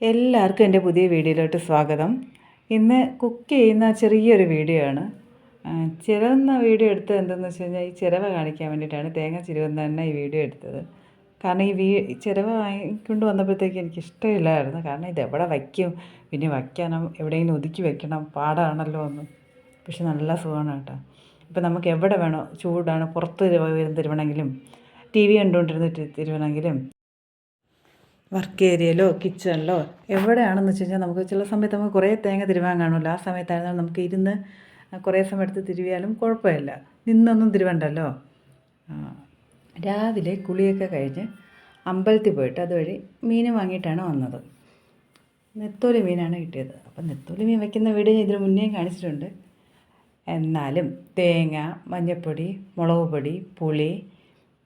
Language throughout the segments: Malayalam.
എല്ലാവർക്കും എൻ്റെ പുതിയ വീഡിയോയിലോട്ട് സ്വാഗതം. ഇന്ന് കുക്ക് ചെയ്യുന്ന ചെറിയൊരു വീഡിയോ ആണ്. ചിരവുന്ന വീഡിയോ എടുത്തത് എന്തെന്ന് വെച്ച് കഴിഞ്ഞാൽ ഈ ചിരവ കാണിക്കാൻ വേണ്ടിയിട്ടാണ്. തേങ്ങ ചിരവുന്ന തന്നെ ഈ വീഡിയോ എടുത്തത്. കാരണം ചിരവ വാങ്ങിക്കൊണ്ട് വന്നപ്പോഴത്തേക്ക് എനിക്കിഷ്ടമില്ലായിരുന്നു. കാരണം ഇതെവിടെ വയ്ക്കും, പിന്നെ വയ്ക്കണം, എവിടെയെങ്കിലും ഒതുക്കി വെക്കണം, പാടാണല്ലോ എന്ന്. പക്ഷെ നല്ല സുഖമാണ് കേട്ടോ. ഇപ്പം നമുക്ക് എവിടെ വേണോ, ചൂടാണ്, പുറത്ത് തിരുവണമെങ്കിലും TV കണ്ടുകൊണ്ടിരുന്നിട്ട് തിരുവണമെങ്കിലും വർക്ക് ഏരിയയിലോ കിച്ചണിലോ എവിടെയാണെന്ന് വെച്ച് കഴിഞ്ഞാൽ നമുക്ക് ചില സമയത്ത് നമുക്ക് കുറേ തേങ്ങ തിരുവാൻ കാണുമല്ലോ. ആ സമയത്തായിരുന്നാൽ നമുക്ക് ഇരുന്ന് കുറേ സമയം എടുത്ത് തിരുവിയാലും കുഴപ്പമില്ല. നിന്നൊന്നും തിരുവണ്ടല്ലോ. രാവിലെ കുളിയൊക്കെ കഴിഞ്ഞ് അമ്പലത്തിൽ പോയിട്ട് അതുവഴി മീൻ വാങ്ങിയിട്ടാണ് വന്നത്. നെത്തോലി മീനാണ് കിട്ടിയത്. അപ്പം നെത്തോലി മീൻ വയ്ക്കുന്ന വീഡിയോ ഇതിന് മുന്നേ കാണിച്ചിട്ടുണ്ട്. എന്നാലും തേങ്ങ, മഞ്ഞൾപ്പൊടി, മുളക് പൊടി, പുളി,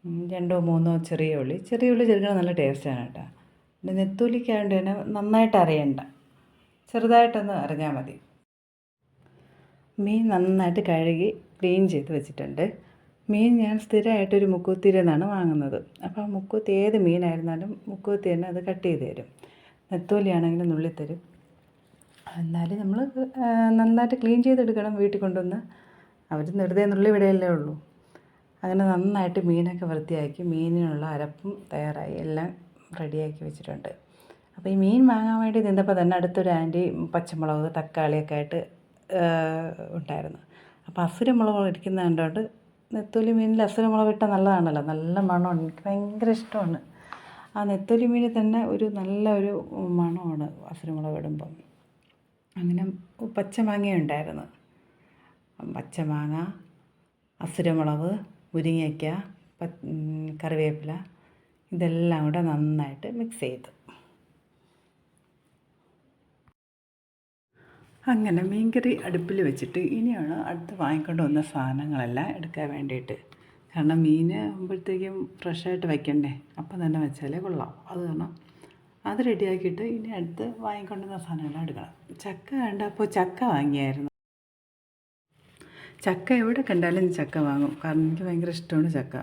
2-3 ചെറിയ ഉള്ളി ചേർക്കുന്നത് നല്ല ടേസ്റ്റാണ് കേട്ടോ. പിന്നെ നെത്തോലിക്കായതുകൊണ്ട് തന്നെ നന്നായിട്ട് അരയണ്ട, ചെറുതായിട്ടൊന്ന് അരഞ്ഞാൽ മതി. മീൻ നന്നായിട്ട് കഴുകി ക്ലീൻ ചെയ്ത് വെച്ചിട്ടുണ്ട്. മീൻ ഞാൻ സ്ഥിരമായിട്ടൊരു മുക്കുത്തിയിൽ നിന്നാണ് വാങ്ങുന്നത്. അപ്പോൾ ആ മുക്കുത്തി ഏത് മീനായിരുന്നാലും മുക്കുത്തി തന്നെ അത് കട്ട് ചെയ്ത് തരും. നെത്തോലി ആണെങ്കിലും നുള്ളിത്തരും. എന്നാലും നമ്മൾ നന്നായിട്ട് ക്ലീൻ ചെയ്തെടുക്കണം. വീട്ടിൽ കൊണ്ടുവന്ന് അവർ വെറുതെ നുള്ളി വിടയല്ലേ ഉള്ളൂ. അങ്ങനെ നന്നായിട്ട് മീനൊക്കെ വൃത്തിയാക്കി മീനിനുള്ള അരപ്പും തയ്യാറായി എല്ലാം റെഡിയാക്കി വെച്ചിട്ടുണ്ട്. അപ്പോൾ ഈ മീൻ വാങ്ങാൻ വേണ്ടി നിന്നപ്പോൾ തന്നെ അടുത്തൊരു ആൻറ്റി പച്ചമുളക്, തക്കാളിയൊക്കെ ആയിട്ട് ഉണ്ടായിരുന്നു. അപ്പോൾ അസുരമുളക് ഇരിക്കുന്നത് കണ്ടുകൊണ്ട് നെത്തോലി മീനിൽ അസുരമുളക് ഇട്ടാൽ നല്ലതാണല്ലോ, നല്ല മണമാണ്. എനിക്ക് ഭയങ്കര ഇഷ്ടമാണ്. ആ നെത്തോലി മീനിൽ തന്നെ ഒരു നല്ലൊരു മണമാണ് അസുരമുളക് ഇടുമ്പം. അങ്ങനെ പച്ചമാങ്ങ ഉണ്ടായിരുന്നു. പച്ചമാങ്ങ, അസുരമുളക്, മുരിങ്ങയ്ക്ക, കറിവേപ്പില ഇതെല്ലാം കൂടെ നന്നായിട്ട് മിക്സ് ചെയ്തു. അങ്ങനെ മീൻകറി അടുപ്പിൽ വെച്ചിട്ട് ഇനിയാണ് അടുത്ത് വാങ്ങിക്കൊണ്ട് വന്ന സാധനങ്ങളെല്ലാം എടുക്കാൻ വേണ്ടിയിട്ട്. കാരണം മീൻ ആകുമ്പോഴത്തേക്കും ഫ്രഷായിട്ട് വയ്ക്കണ്ടേ, അപ്പം തന്നെ വെച്ചാലേ കൊള്ളാം. അത് കാരണം അത് റെഡിയാക്കിയിട്ട് ഇനി അടുത്ത് വാങ്ങിക്കൊണ്ടുവന്ന സാധനങ്ങളെല്ലാം എടുക്കണം. ചക്ക കണ്ടപ്പോൾ ചക്ക വാങ്ങിയായിരുന്നു. ചക്ക എവിടെ കണ്ടാലും ചക്ക വാങ്ങും. കാരണം എനിക്ക് ഭയങ്കര ഇഷ്ടമാണ് ചക്ക.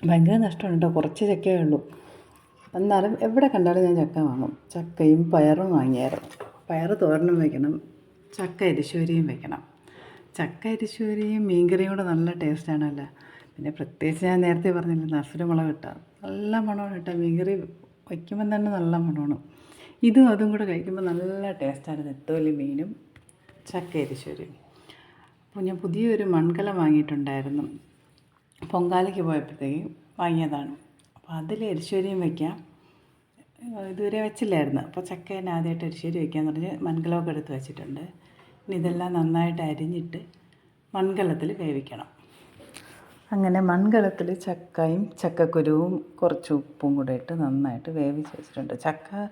ഭയങ്കര നഷ്ടമാണ് കേട്ടോ, കുറച്ച് ചക്കയേ ഉള്ളൂ. എന്നാലും എവിടെ കണ്ടാലും ഞാൻ ചക്ക വാങ്ങും. ചക്കയും പയറും വാങ്ങിയായിരുന്നു. പയർ തോരനും വയ്ക്കണം, ചക്ക എരിശ്ശേരിയും വയ്ക്കണം. ചക്ക എരിശ്ശേരിയും മീൻകറിയും കൂടെ നല്ല ടേസ്റ്റാണല്ലോ. പിന്നെ പ്രത്യേകിച്ച് ഞാൻ നേരത്തെ പറഞ്ഞില്ല, അസുരമുളക് ഇട്ടാൽ നല്ല മണമാണ് കേട്ടോ. മീൻകറി വയ്ക്കുമ്പം തന്നെ നല്ല മണമാണ്. അതും കൂടെ കഴിക്കുമ്പോൾ നല്ല ടേസ്റ്റാണ്. നെത്തോലി മീനും ചക്ക എരിശ്ശേരിയും. അപ്പോൾ ഞാൻ പുതിയൊരു മൺകലം വാങ്ങിയിട്ടുണ്ടായിരുന്നു. പൊങ്കാലയ്ക്ക് പോയപ്പോഴത്തേക്കും വാങ്ങിയതാണ്. അപ്പോൾ അതിൽ എരിശ്ശേരിയും വയ്ക്കാം. ഇതുവരെ വെച്ചില്ലായിരുന്നു. അപ്പോൾ ചക്ക തന്നെ ആദ്യമായിട്ട് എരിശ്ശേരി വയ്ക്കാമെന്ന് പറഞ്ഞ് മൺകലമൊക്കെ എടുത്ത് വെച്ചിട്ടുണ്ട്. ഇനി ഇതെല്ലാം നന്നായിട്ട് അരിഞ്ഞിട്ട് മൺകലത്തിൽ വേവിക്കണം. അങ്ങനെ മൺകലത്തിൽ ചക്കയും ചക്കക്കുരുവും കുറച്ച് ഉപ്പും കൂടെ ഇട്ട് നന്നായിട്ട് വേവിച്ച് വെച്ചിട്ടുണ്ട്. ചക്ക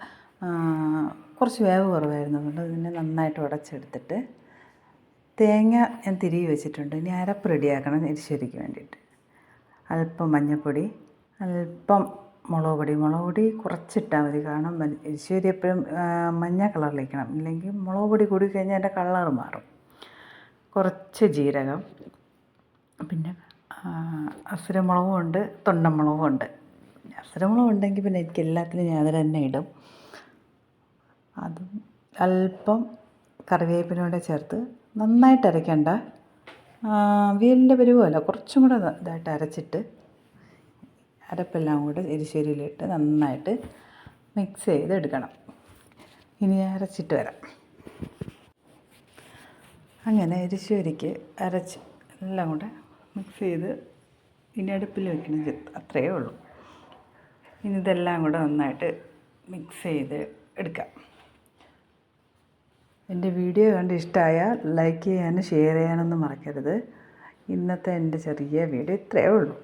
കുറച്ച് വേവ് കുറവായിരുന്നു, അതുകൊണ്ട് അതിനെ നന്നായിട്ട് ഉടച്ചെടുത്തിട്ട് തേങ്ങ ഞാൻ തിരികെ വെച്ചിട്ടുണ്ട്. ഇനി അരപ്പ് റെഡിയാക്കണം എരിശ്ശേരിക്ക് വേണ്ടിയിട്ട്. അല്പം മഞ്ഞൾപ്പൊടി, അല്പം മുളക് പൊടി കുറച്ചിട്ടാൽ മതി. കാരണം എരിശ്ശേരി എപ്പോഴും മഞ്ഞ കളറിലിരിക്കണം, ഇല്ലെങ്കിൽ മുളക് പൊടി കൂടി കഴിഞ്ഞാൽ അതിൻ്റെ കളറ് മാറും. കുറച്ച് ജീരകം, പിന്നെ അസുരമുളകും ഉണ്ട്, തൊണ്ടമുളകും ഉണ്ട്. അസുരമുളക് ഉണ്ടെങ്കിൽ പിന്നെ എനിക്ക് എല്ലാത്തിനും ഞാൻ അതിൽ തന്നെ ഇടും. അതും അല്പം കറിവേപ്പിലൂടെ ചേർത്ത് നന്നായിട്ട് അരയ്ക്കണ്ട, അവിയലിൻ്റെ പരുവമല്ല, കുറച്ചും കൂടെ ഇതായിട്ട് അരച്ചിട്ട് അരപ്പെല്ലാം കൂടെ എരിശ്ശേരിയിലിട്ട് നന്നായിട്ട് മിക്സ് ചെയ്തെടുക്കണം. ഇനി അരച്ചിട്ട് വരാം. അങ്ങനെ എരിശ്ശേരിക്ക് അരച്ച് എല്ലാം കൂടെ മിക്സ് ചെയ്ത് ഇനി അടുപ്പിൽ വെക്കണം, അത്രയേ ഉള്ളൂ. ഇനി ഇതെല്ലാം കൂടെ നന്നായിട്ട് മിക്സ് ചെയ്ത് എടുക്കാം. എൻ്റെ വീഡിയോ കണ്ട് ഇഷ്ടമായാൽ ലൈക്ക് ചെയ്യാനും ഷെയർ ചെയ്യാനൊന്നും മറക്കരുത്. ഇന്നത്തെ എൻ്റെ ചെറിയ വീഡിയോ ഇത്രയേ ഉള്ളൂ.